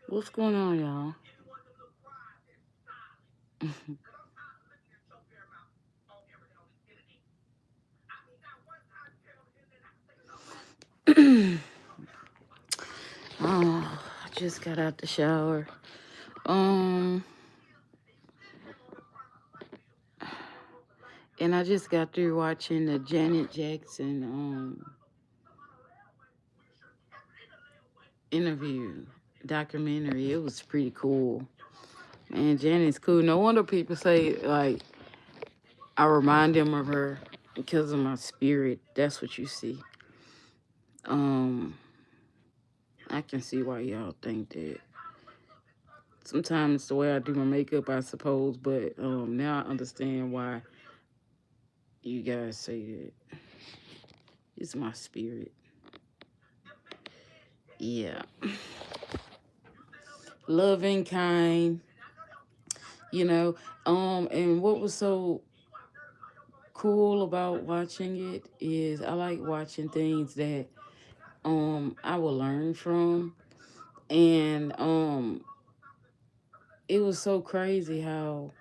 What's going on, y'all? I just got out the shower. Um, and I just got through watching the Janet Jackson interview documentary. It was pretty cool. Man, Janet's cool. No wonder people say like I remind them of her because of my spirit. That's what you see. Um, I can see why y'all think that. Sometimes the way I do my makeup, I suppose, but now I understand why you guys say that. It's my spirit. Yeah. Loving, kind, you know. And what was so cool about watching it is I like watching things that I will learn from. And it was so crazy how,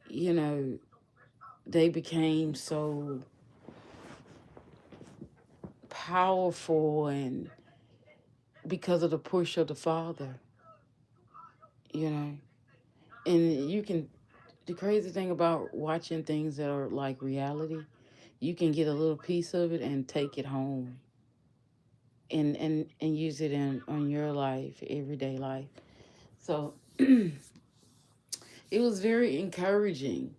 you know, they became so powerful and because of the push of the father, you know. And you can the crazy thing about watching things that are like reality, you can get a little piece of it and take it home and use it in on your life, everyday life. So it was very encouraging,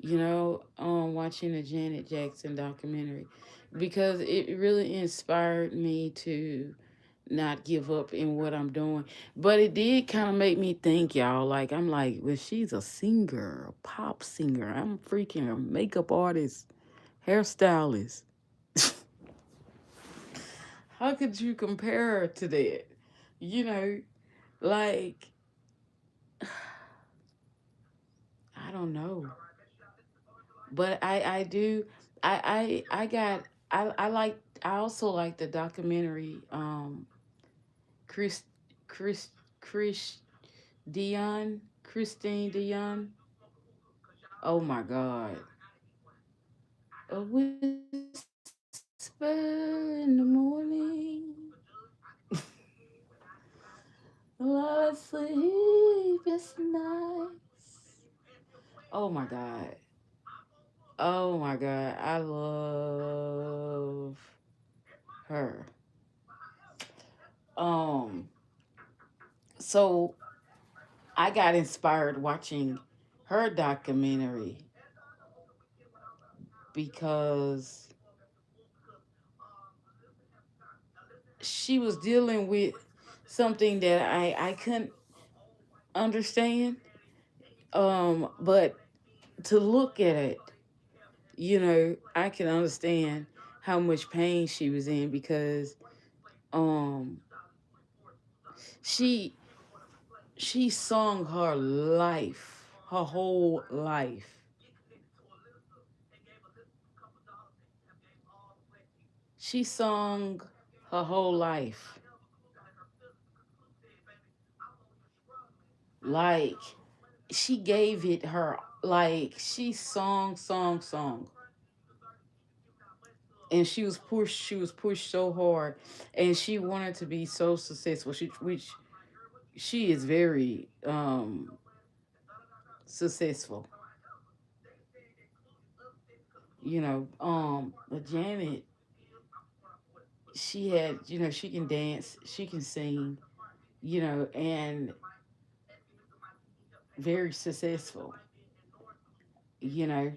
watching the Janet Jackson documentary because it really inspired me to not give up in what I'm doing. But it did kind of make me think, y'all. Like, I'm like, well, she's a singer, a pop singer. I'm freaking a makeup artist, hairstylist. How could you compare her to that? You know, like, I don't know. But I do, I got, I like, I also like the documentary, Chris, Chris, Chris Dion, Christine Dion. Oh my God. A whisper in the morning. Lord, sleep is nice. Oh my God. Oh my God. I love her. Um, so I got inspired watching her documentary because she was dealing with something that I couldn't understand. But to look at it, I can understand how much pain she was in because um she she sung her life, her whole life. She sung her whole life. Like she gave it her like she song and she was pushed so hard and she wanted to be so successful which she is very successful, but Janet, she had, she can dance, she can sing, and very successful, you know.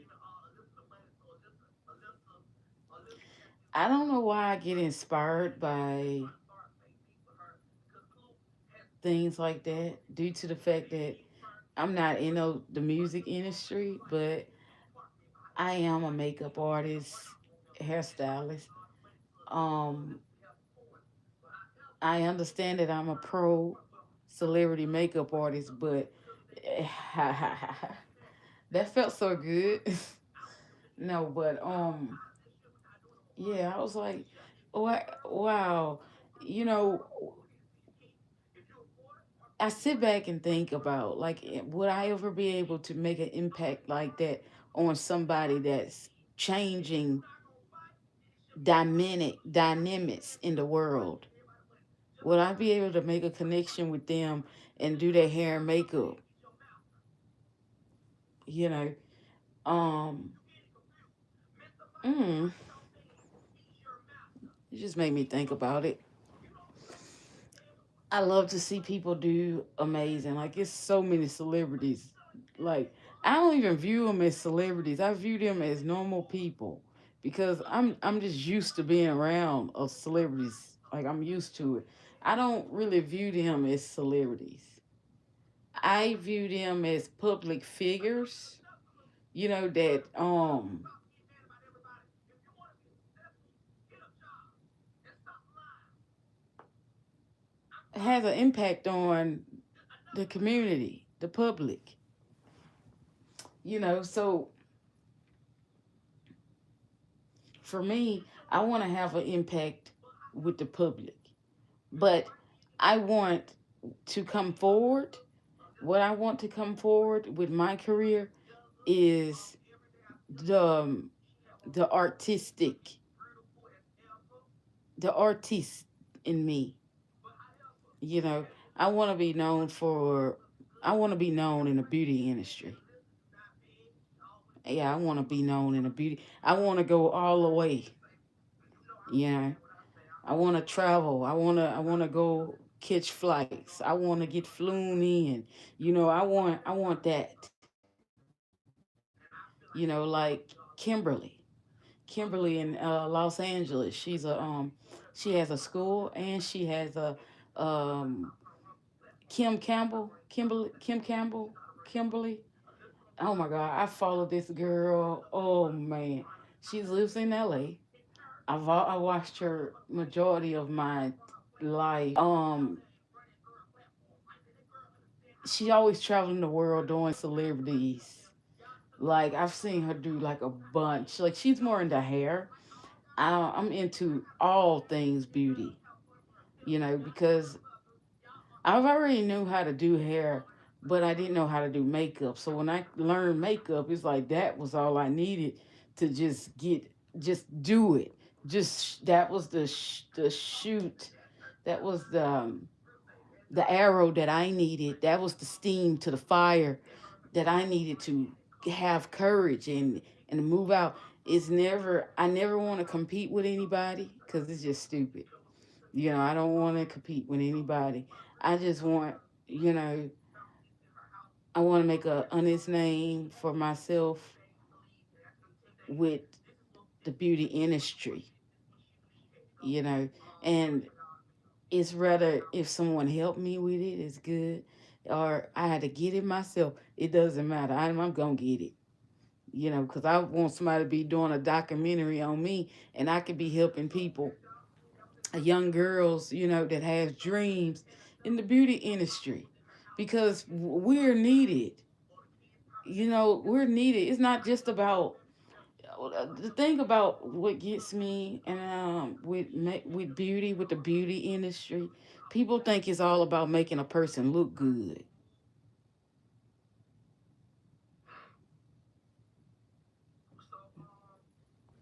I don't know why I get inspired by things like that due to the fact that I'm not in the music industry, but I am a makeup artist, hairstylist. Um, I understand that I'm a pro celebrity makeup artist, but that felt so good. No, but yeah, I was like, wow, you know, I sit back and think about like, would I ever be able to make an impact like that on somebody that's changing dynamics in the world? Would I be able to make a connection with them and do their hair and makeup? You know, um, mm, it just made me think about it. I love to see people do amazing. Like it's so many celebrities. Like I don't even view them as celebrities. I view them as normal people because I'm just used to being around of celebrities. Like I'm used to it. I don't really view them as celebrities. I view them as public figures. You know that has an impact on the community, the public. So for me, I want to have an impact with the public, but I want to come forward. What I want to come forward with my career is the the artistic, the artist in me. You know, I want to be known for. I want to be known in the beauty industry. Yeah, I want to be known in the beauty. I want to go all the way. You know, I want to travel. I want to go catch flights. I want to get flown in. I want that. Like Kimberly in Los Angeles. She has a school and she has a um Kim Campbell, Kimberly. Oh my God, I follow this girl. Oh man, she lives in LA. I watched her majority of my life. She always traveling the world doing celebrities. Like I've seen her do like a bunch. Like she's more into hair. I'm into all things beauty. Because I've already knew how to do hair, but I didn't know how to do makeup. So when I learned makeup, it's like that was all I needed to just do it. Just that was the shoot. That was the arrow that I needed. That was the steam to the fire that I needed to have courage and move out. I never want to compete with anybody because it's just stupid. I don't want to compete with anybody. I just want, you know, I want to make a honest name for myself with the beauty industry, you know, and it's rather if someone helped me with it, it's good, or I had to get it myself. It doesn't matter. I'm gonna get it, because I want somebody to be doing a documentary on me, and I could be helping people, young girls, that have dreams in the beauty industry, because we're needed. We're needed. It's not just about the thing about what gets me and with beauty, with the beauty industry. People think it's all about making a person look good.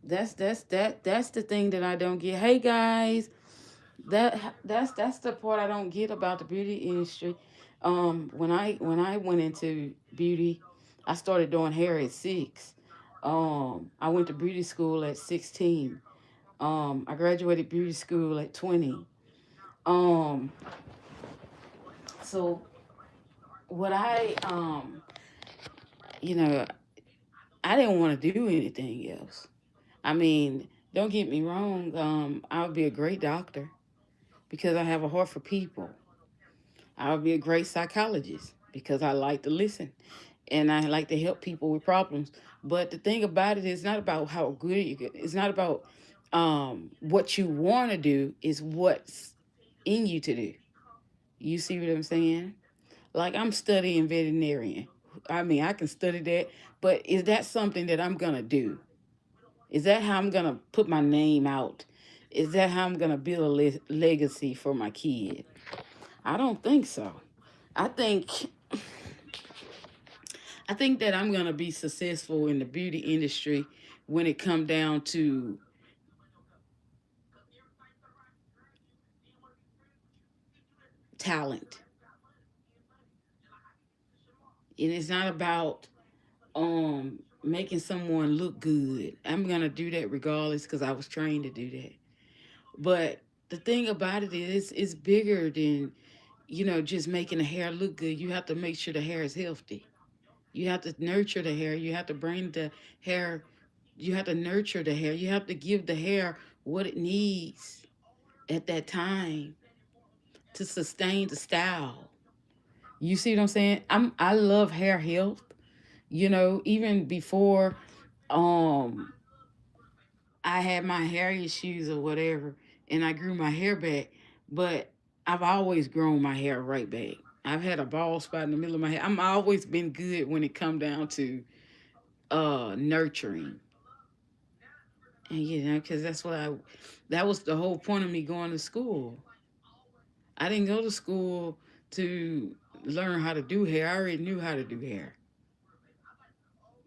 That's the thing that I don't get. Hey guys, that's the part I don't get about the beauty industry. When I went into beauty, I started doing hair at 6. I went to beauty school at 16. I graduated beauty school at 20. Um, so what you know, I didn't want to do anything else. I mean, don't get me wrong. I would be a great doctor because I have a heart for people. I would be a great psychologist because I like to listen and I like to help people with problems. But the thing about it is not about how good you get. It's not about what you want to do. It's what's in you to do. You see what I'm saying? Like I'm studying veterinarian. I mean, I can study that, but is that something that I'm gonna do? Is that how I'm gonna put my name out? Is that how I'm gonna build a legacy for my kid? I don't think so. I think I think that I'm gonna be successful in the beauty industry when it come down to talent, and it's not about making someone look good. I'm gonna do that regardless because I was trained to do that. But the thing about it is, it's bigger than just making the hair look good. You have to make sure the hair is healthy. You have to nurture the hair. You have to bring the hair. You have to nurture the hair. You have to give the hair what it needs at that time to sustain the style. You see what I'm saying? I love hair health. Even before um I had my hair issues or whatever, and I grew my hair back, but I've always grown my hair right back. I've had a bald spot in the middle of my hair. I'm always been good when it come down to nurturing. And because that was the whole point of me going to school. I didn't go to school to learn how to do hair. I already knew how to do hair.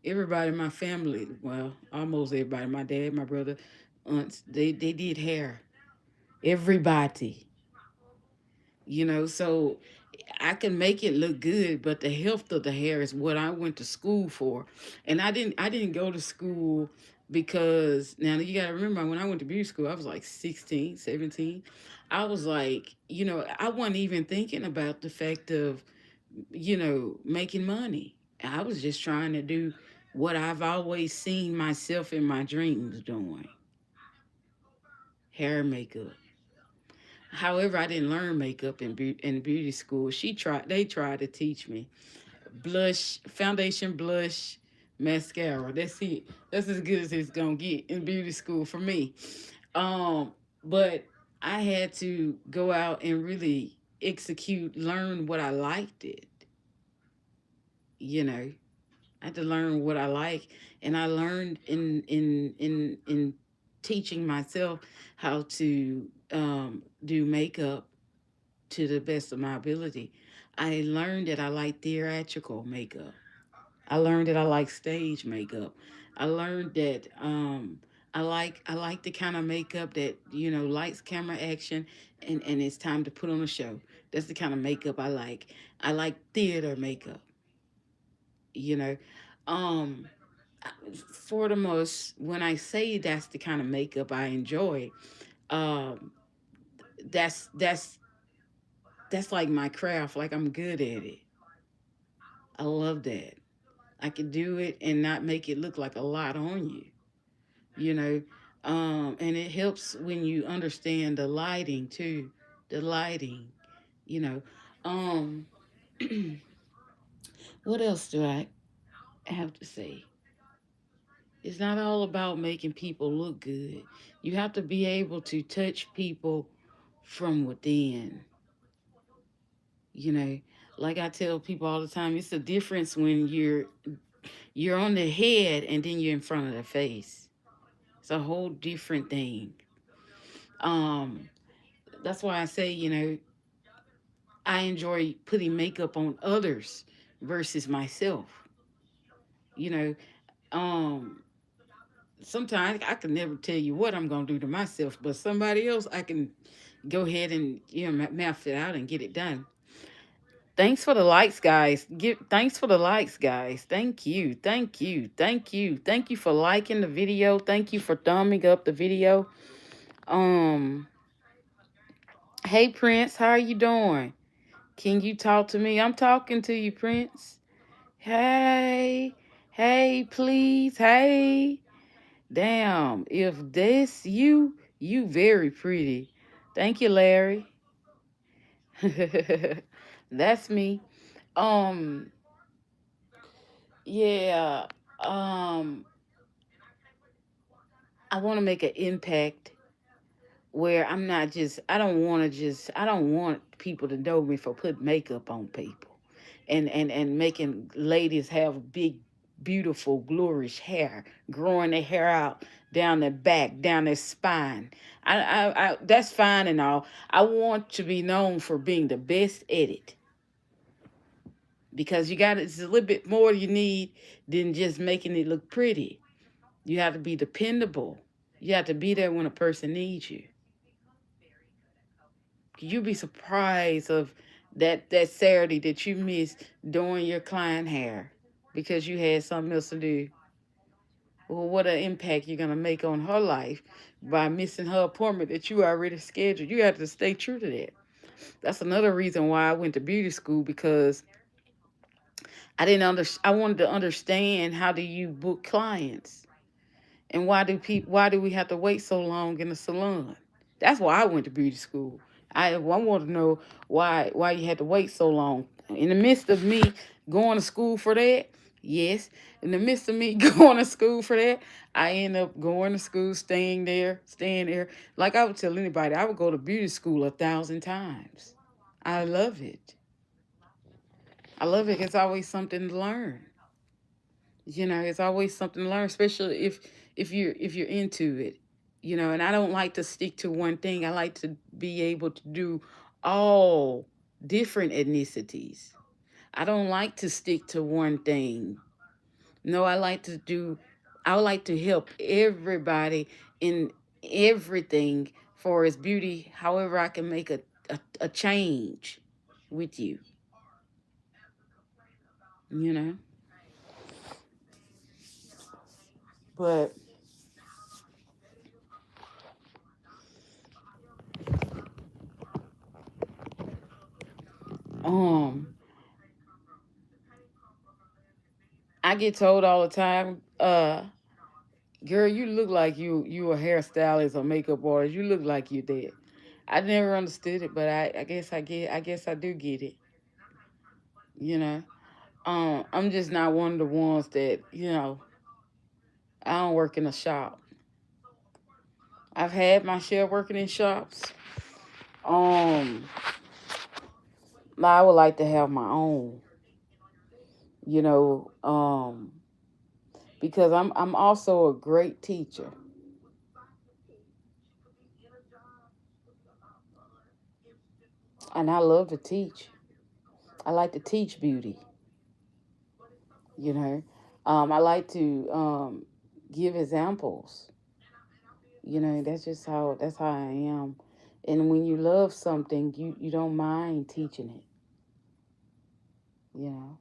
Everybody in my family, well, almost everybody, my dad, my brother, aunts, they did hair. Everybody. So I can make it look good, but the health of the hair is what I went to school for. And I didn't go to school because now you got to remember when I went to beauty school, I was like 16, 17. I was like, I wasn't even thinking about the fact of, making money. I was just trying to do what I've always seen myself in my dreams doing, hair and makeup. However, I didn't learn makeup in beauty school. They tried to teach me blush, foundation, blush, mascara. That's it. That's as good as it's gonna get in beauty school for me. But I had to go out and really learn what I liked it. You know, I had to learn what I like, and I learned in teaching myself how to do makeup to the best of my ability. I learned that I like theatrical makeup. I learned that I like stage makeup. I learned that I like the kind of makeup that lights, camera, action, and it's time to put on a show. That's the kind of makeup I like. I like theater makeup. You know, um, for the most, when I say that's the kind of makeup I enjoy, um, that's that's that's like my craft. Like I'm good at it. I love that. I can do it and not make it look like a lot on you. You know, and it helps when you understand the lighting too. The lighting. You know, um, what else do I have to say? It's not all about making people look good. You have to be able to touch people from within. You know, like I tell people all the time, it's a difference when you're on the head and then you're in front of the face. It's a whole different thing. Um, that's why I say, I enjoy putting makeup on others versus myself. You know, um, sometimes I can never tell you what I'm gonna do to myself, but somebody else I can go ahead and mouth it out and get it done. Thanks for the likes, guys. Thanks for the likes, guys. Thank you, thank you, thank you, thank you for liking the video. Thank you for thumbing up the video. Um, hey Prince, how are you doing? Can you talk to me? I'm talking to you, Prince. Hey, hey, please, hey. Damn, if this you very pretty. Thank you, Larry. That's me. Um, yeah. Um, I want to make an impact where I don't want people to know me for putting makeup on people and making ladies have big beautiful glorious hair, growing their hair out down their back, down their spine. I that's fine and all. I want to be known for being the best at it. because you got it's a little bit more you need than just making it look pretty. You have to be dependable. You have to be there when a person needs you. You'd be surprised of that Saturday that you missed doing your client hair because you had something else to do. Well, what an impact you're gonna make on her life by missing her appointment that you already scheduled. You have to stay true to that. That's another reason why I went to beauty school, because I wanted to understand how do you book clients, and why do we have to wait so long in the salon? That's why I went to beauty school. I want to know why you had to wait so long. In the midst of me going to school for that, yes. In the midst of me going to school for that, I end up going to school, staying there. Like I would tell anybody, I would go to beauty school 1,000 times. I love it. I love it. It's always something to learn. It's always something to learn, especially if you're into it. And I don't like to stick to one thing. I like to be able to do all different ethnicities. I don't like to stick to one thing. No, I like to help everybody in everything for its beauty, however I can make a change with you, you know. But um I get told all the time, girl, you look like you a hairstylist or makeup artist. You look like you did. I never understood it, but I guess I do get it. You know. I'm just not one of the ones that, I don't work in a shop. I've had my share working in shops. Um I would like to have my own, you know, because I'm also a great teacher, and I love to teach. I like to teach beauty, you know. I like to give examples. That's how I am. And when you love something, you don't mind teaching it, you know.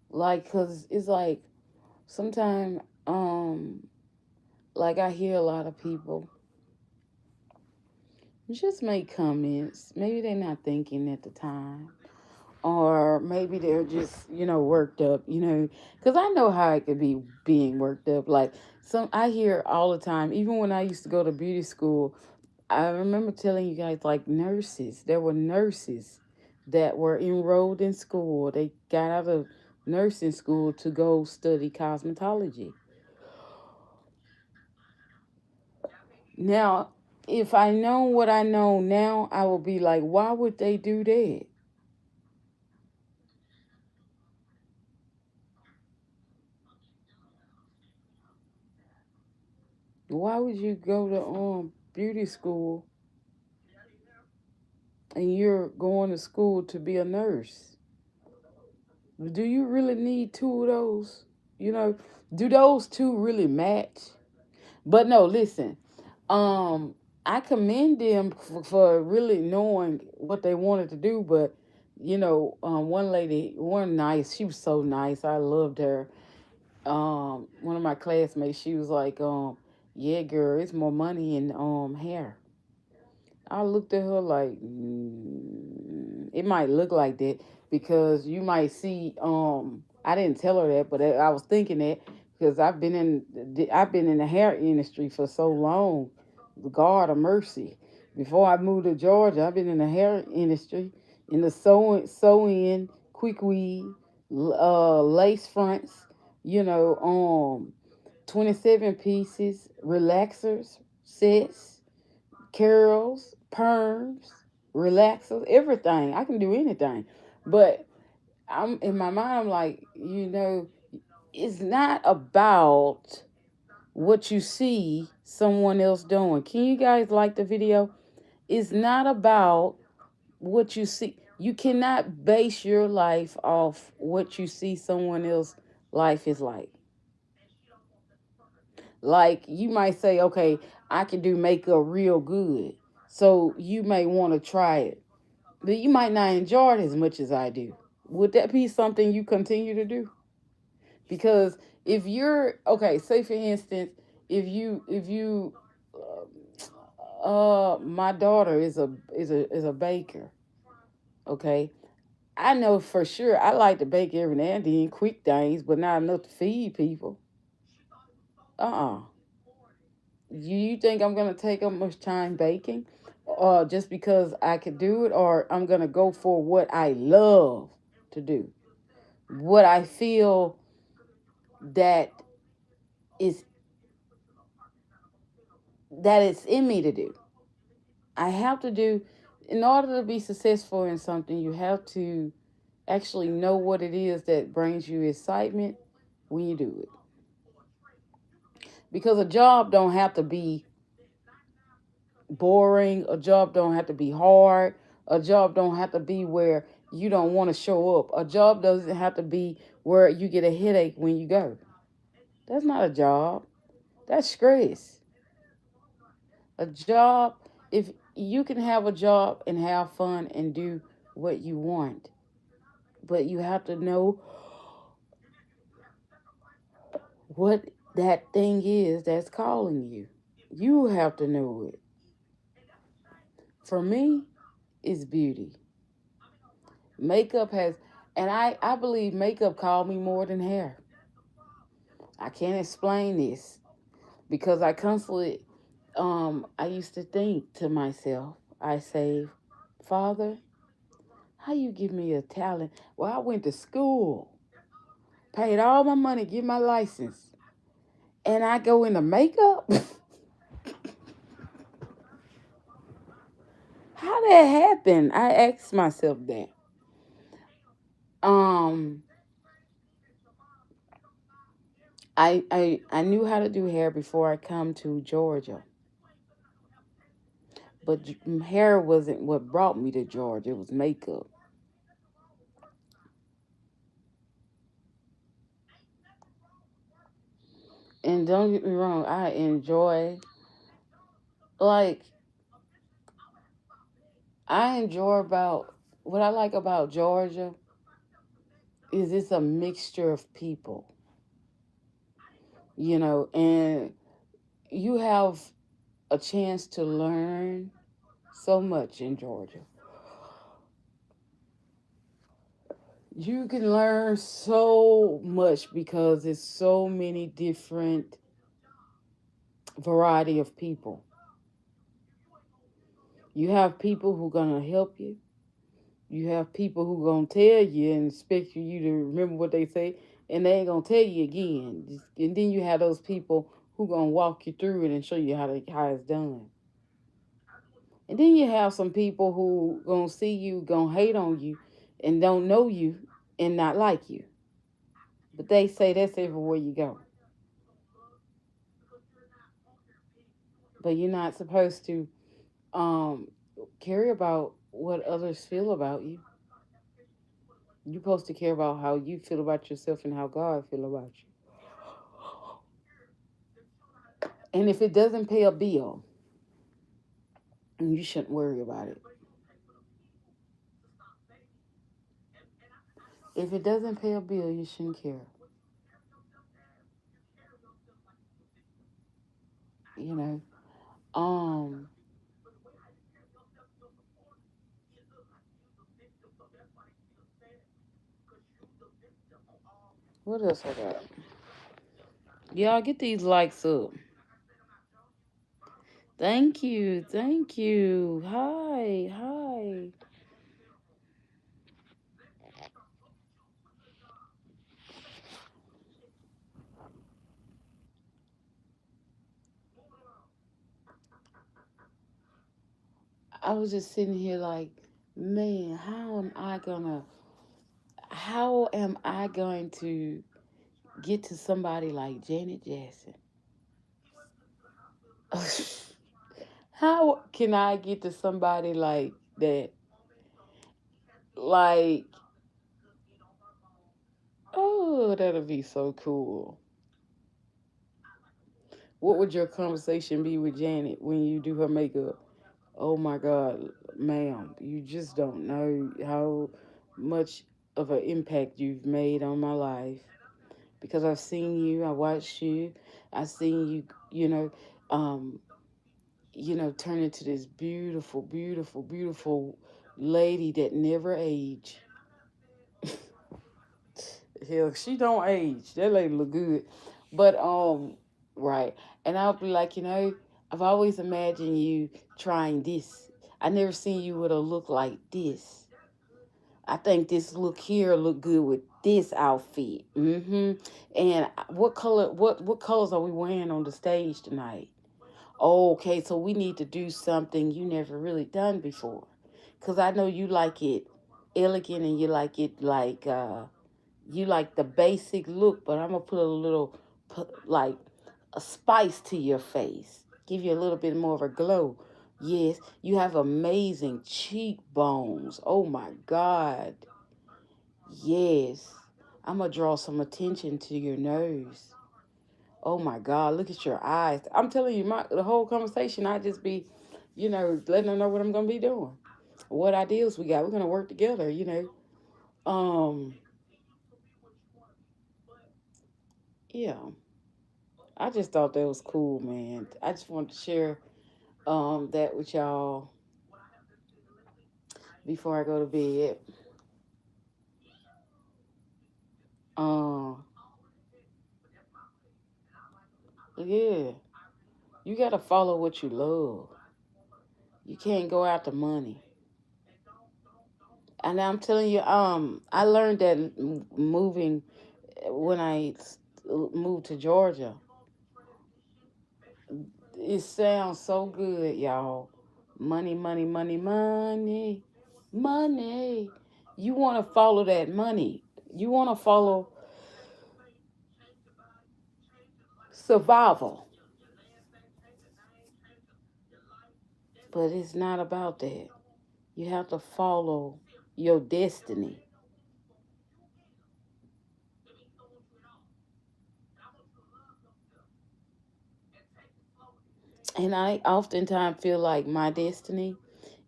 Like, cause it's like sometimes, like I hear a lot of people just make comments. Maybe they're not thinking at the time, or maybe they're just worked up. Because I know how it could be being worked up. Like some, I hear all the time. Even when I used to go to beauty school, I remember telling you guys, like, nurses. There were nurses that were enrolled in school. They got out of nursing school to go study cosmetology. Now, if I know what I know now, I will be like, why would they do that? Why would you go to beauty school and you're going to school to be a nurse? Do you really need two of those? You know, do those two really match? But no, listen. Um, I commend them for really knowing what they wanted to do. But one lady, one nice, she was so nice. I loved her. One of my classmates, she was like, yeah, girl, it's more money in hair. I looked at her like, it might look like that because you might see. I didn't tell her that, but I was thinking that because I've been in the hair industry for so long. God of mercy. Before I moved to Georgia, I've been in the hair industry, in the sew in, quick weave, lace fronts. 27 pieces, relaxers. sets, curls, perms, relaxers, everything. I can do anything. But I'm in my mind, I'm like, it's not about what you see someone else doing. Can you guys like the video? It's not about what you see. You cannot base your life off what you see someone else life is like. Like you might say, okay, I can do makeup real good. So you may want to try it. But you might not enjoy it as much as I do. Would that be something you continue to do? Because if you're okay, say for instance, if you my daughter is a baker, okay? I know for sure I like to bake every now and then, quick things, but not enough to feed people. Uh-uh. You think I'm gonna take up much time baking, just because I could do it, or I'm gonna go for what I love to do, what I feel that is that it's in me to do. I have to do, in order to be successful in something, you have to actually know what it is that brings you excitement when you do it. Because a job don't have to be boring, a job don't have to be hard, a job don't have to be where you don't want to show up. A job doesn't have to be where you get a headache when you go. That's not a job. That's stress. A job, if you can have a job and have fun and do what you want, but you have to know what that thing is that's calling you. You have to know it. For me, it's beauty. Makeup has, and I believe makeup called me more than hair. I can't explain this because I constantly, I used to think to myself, I say, Father, how you give me a talent? Well, I went to school, paid all my money, get my license, and I go into makeup. How that happen? I asked myself that. Um, I knew how to do hair before I come to Georgia, but hair wasn't what brought me to Georgia. It was makeup. And don't get me wrong, I enjoy, like, I enjoy about, what I like about Georgia is it's a mixture of people, and you have a chance to learn so much in Georgia. You can learn so much because there's so many different variety of people. You have people who gonna help you. You have people who gonna tell you and expect you to remember what they say, and they ain't gonna tell you again. And then you have those people who gonna walk you through it and show you how it's done. And then you have some people who gonna see you, gonna hate on you, and don't know you and not like you. But they say that's everywhere you go. But you're not supposed to um care about what others feel about you. You're supposed to care about how you feel about yourself and how God feel about you. And if it doesn't pay a bill, you shouldn't worry about it. If it doesn't pay a bill, you shouldn't care. You know. Um, what else I got? Y'all get these likes up. Thank you, thank you. Hi, hi. I was just sitting here like, man, how am I going to get to somebody like Janet Jackson? How can I get to somebody like that? Like, oh, that'll be so cool. What would your conversation be with Janet when you do her makeup? Oh my God, ma'am, you just don't know how much of an impact you've made on my life because I've seen you, I watched you, I've seen you, you know, um, turn into this beautiful, beautiful, beautiful lady that never age. Hell, she don't age. That lady look good. But right. And I'll be like, I've always imagined you trying this. I never seen you with a look like this. I think this look here look good with this outfit. And what colors are we wearing on the stage tonight? Oh, okay, so we need to do something you never really done before. Cause I know you like it elegant and you like it like you like the basic look, but I'm gonna put a little like a spice to your face, give you a little bit more of a glow. Yes, you have amazing cheekbones. Oh my God. Yes, I'm gonna draw some attention to your nose. Oh my God, look at your eyes. I'm telling you, the whole conversation, I just be, letting them know what I'm gonna be doing, what ideas we got. We're gonna work together. Yeah. I just thought that was cool, man. I just wanted to share that with y'all before I go to bed. Um, yeah, you gotta follow what you love. You can't go after money. And I'm telling you, I learned that moving when moved to Georgia. It sounds so good, y'all. Money, money, money, money, money. You want to follow that money. You want to follow survival. But it's not about that. You have to follow your destiny. And I oftentimes feel like my destiny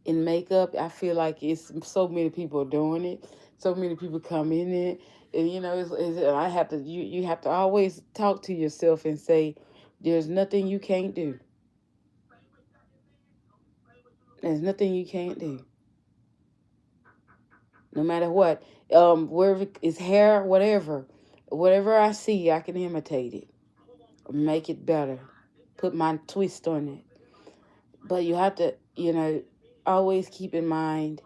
in makeup, I feel like it's so many people doing it. So many people come in it. And, I have to, you have to always talk to yourself and say, there's nothing you can't do. There's nothing you can't do. No matter what. Wherever it's hair, whatever I see, I can imitate it, make it better, put my twist on it. But you have to, always keep in mind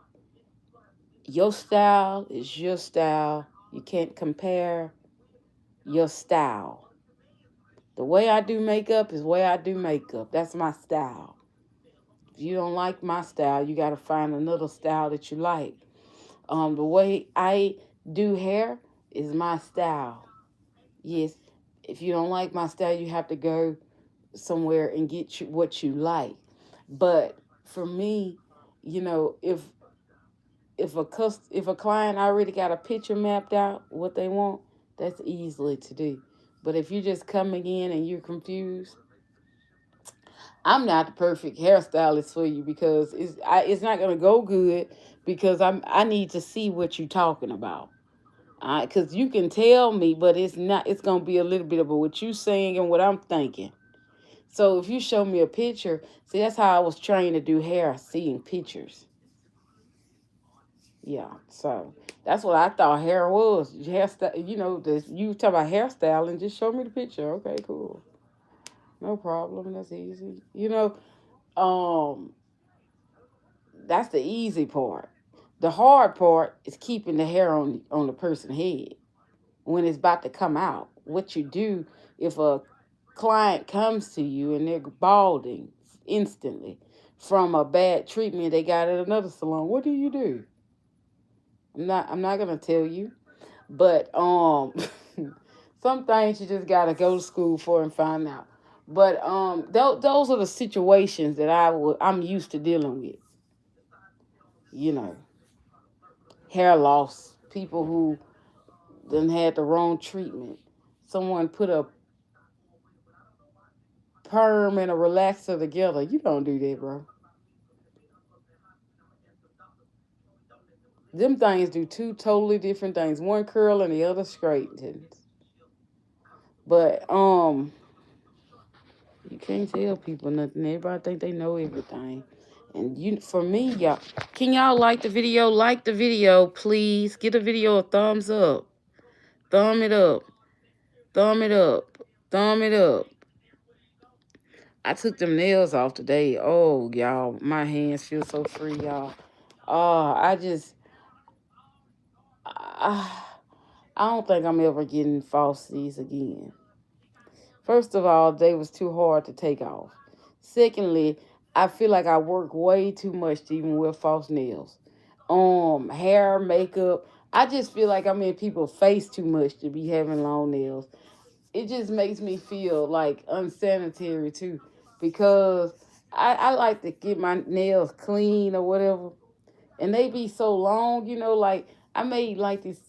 your style is your style. You can't compare your style. The way I do makeup is the way I do makeup. That's my style. If you don't like my style, you got to find another style that you like. The way I do hair is my style. Yes, if you don't like my style, you have to go somewhere and get what you like. But for me, if a client already got a picture mapped out what they want, that's easily to do. But if you're just coming in and you're confused, I'm not the perfect hairstylist for you because it's not gonna go good because I need to see what you're talking about. Because you can tell me, but it's not. It's gonna be a little bit about what you saying and what I'm thinking. So if you show me a picture, see that's how I was trained to do hair, seeing pictures. Yeah, so that's what I thought hair was. Hairstyle, you talk about hairstyling, just show me the picture. Okay, cool. No problem. That's easy. Um, that's the easy part. The hard part is keeping the hair on the person's head when it's about to come out. What you do if a client comes to you and they're balding instantly. from a bad treatment they got at another salon. What do you do? I'm not gonna tell you, but some things you just gotta go to school for and find out. But those are the situations that I'm used to dealing with. You know, hair loss, people who then had the wrong treatment. Someone put a perm and a relaxer together. You don't do that, bro. Them things do two totally different things. One curl and the other straightens. But you can't tell people nothing. Everybody think they know everything. And for me, y'all, can y'all like the video? Like the video, please. Give the video a thumbs up. Thumb it up. Thumb it up. Thumb it up. I took them nails off today. Oh, y'all, my hands feel so free, y'all. Oh, I, I don't think I'm ever getting falsies again. First of all, they was too hard to take off. Secondly, I feel like I work way too much to even wear false nails. Hair, makeup. I just feel like I'm in people's face too much to be having long nails. It just makes me feel like unsanitary too, because I like to get my nails clean or whatever, and they be so long. Like I made like this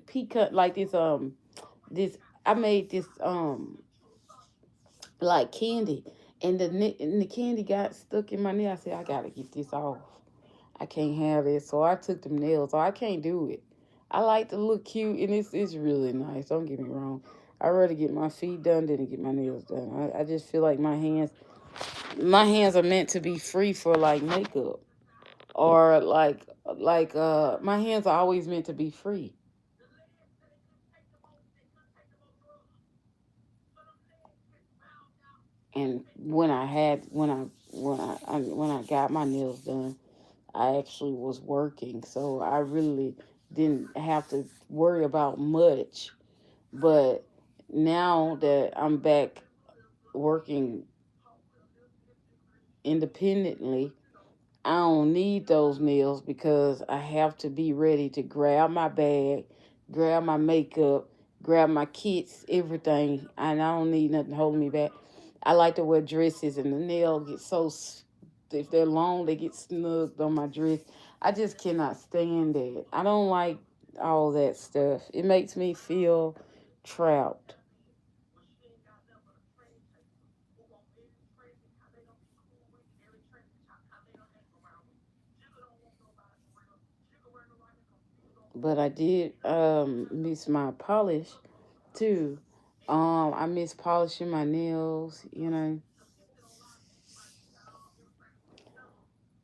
peacut, like this. I made this like candy, and the candy got stuck in my nail. I said I gotta get this off. I can't have it, so I took them nails. So I can't do it. I like to look cute, and it's really nice. Don't get me wrong. I rather get my feet done than to get my nails done. I just feel like my hands are meant to be free for like makeup, or my hands are always meant to be free. And when I got my nails done, I actually was working, so I really didn't have to worry about much. But now that I'm back working independently, I don't need those nails because I have to be ready to grab my bag, grab my makeup, grab my kits, everything, and I don't need nothing holding me back. I like to wear dresses, and the nail gets if they're long, they get snugged on my dress. I just cannot stand that. I don't like all that stuff. It makes me feel trapped. But I did miss my polish too. I miss polishing my nails.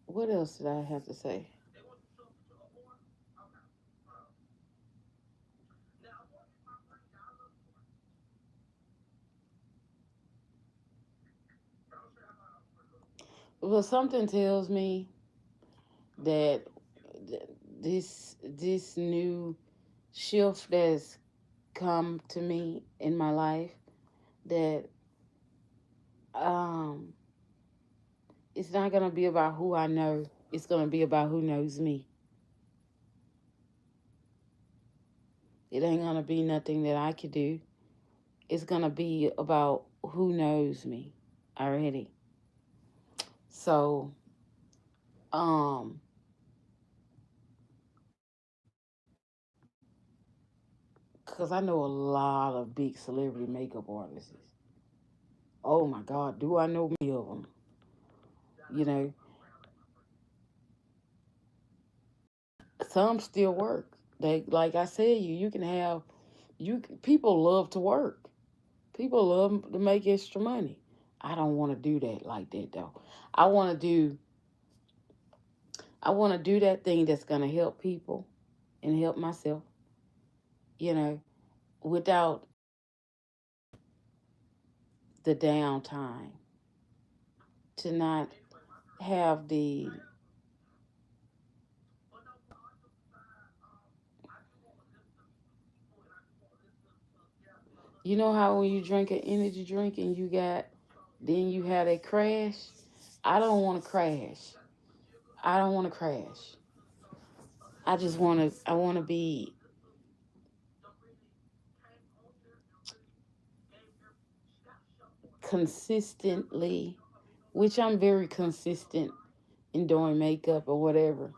What else did I have to say? Well, something tells me that this new shift that's come to me in my life, that um it's not gonna be about who I know. It's gonna be about who knows me. It ain't gonna be nothing that I could do. It's gonna be about who knows me already. So, um, cause I know a lot of big celebrity makeup artists. Oh my God, do I know many of them? You know, some still work. They, like I said, you can have people love to work. People love to make extra money. I don't want to do that like that though. I want to do I want to do that thing that's gonna help people and help myself. You know, without the downtime, to not have the how when you drink an energy drink and then you had a crash, I don't want to crash. I don't want to crash. I want to be consistently, which I'm very consistent in doing makeup or whatever.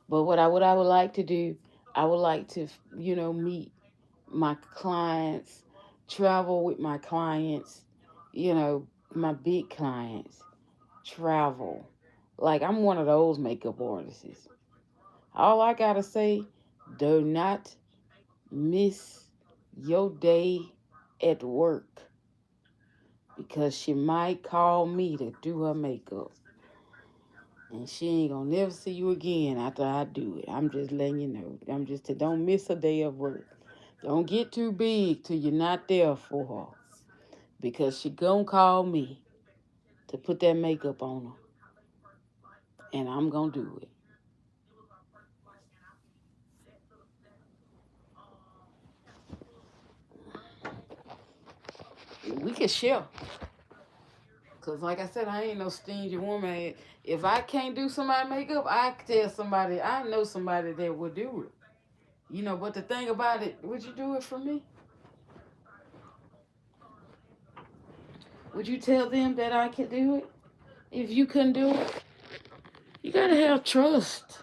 But what I would like to do, I would like to, meet my clients, travel with my clients, my big clients, travel. Like I'm one of those makeup artists. All I gotta say, do not miss your day at work because she might call me to do her makeup. And she ain't gonna never see you again after I do it. I'm just letting you know. Don't miss a day of work. Don't get too big till you're not there for her. Because she gonna call me to put that makeup on her. And I'm gonna do it. We can share. Cause like I said, I ain't no stingy woman. If I can't do somebody makeup, I can tell somebody I know somebody that would do it. But the thing about it, would you do it for me? Would you tell them that I could do it? If you couldn't do it, you gotta have trust.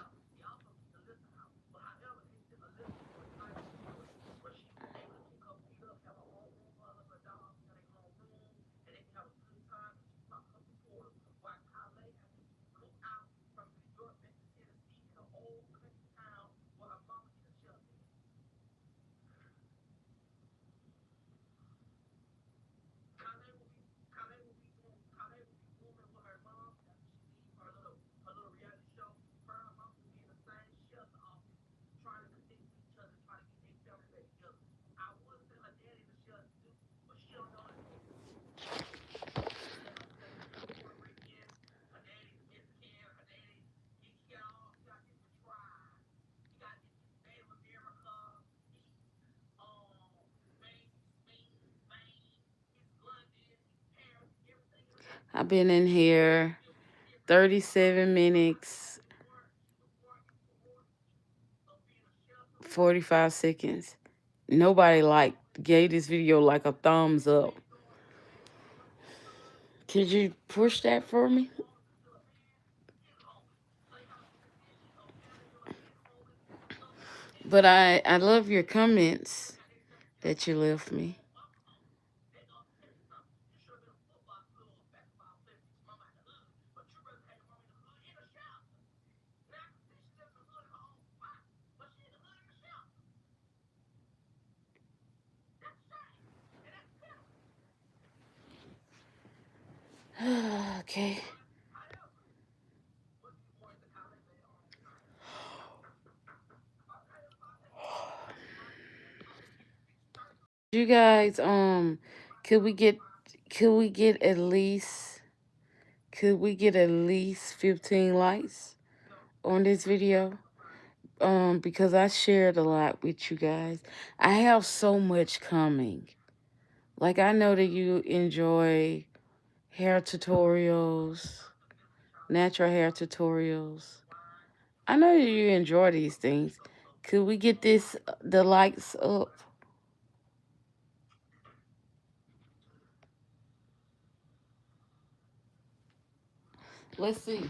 I've been in here 37 minutes, 45 seconds. Nobody gave this video like a thumbs up. Could you push that for me? But I love your comments that you left me. Okay. You guys, could we get could we get at least could we get at least 15 likes on this video? Because I shared a lot with you guys. I have so much coming. Like I know that you enjoy hair tutorials, natural hair tutorials. I know that you enjoy these things. Could we get the likes up? Let's see.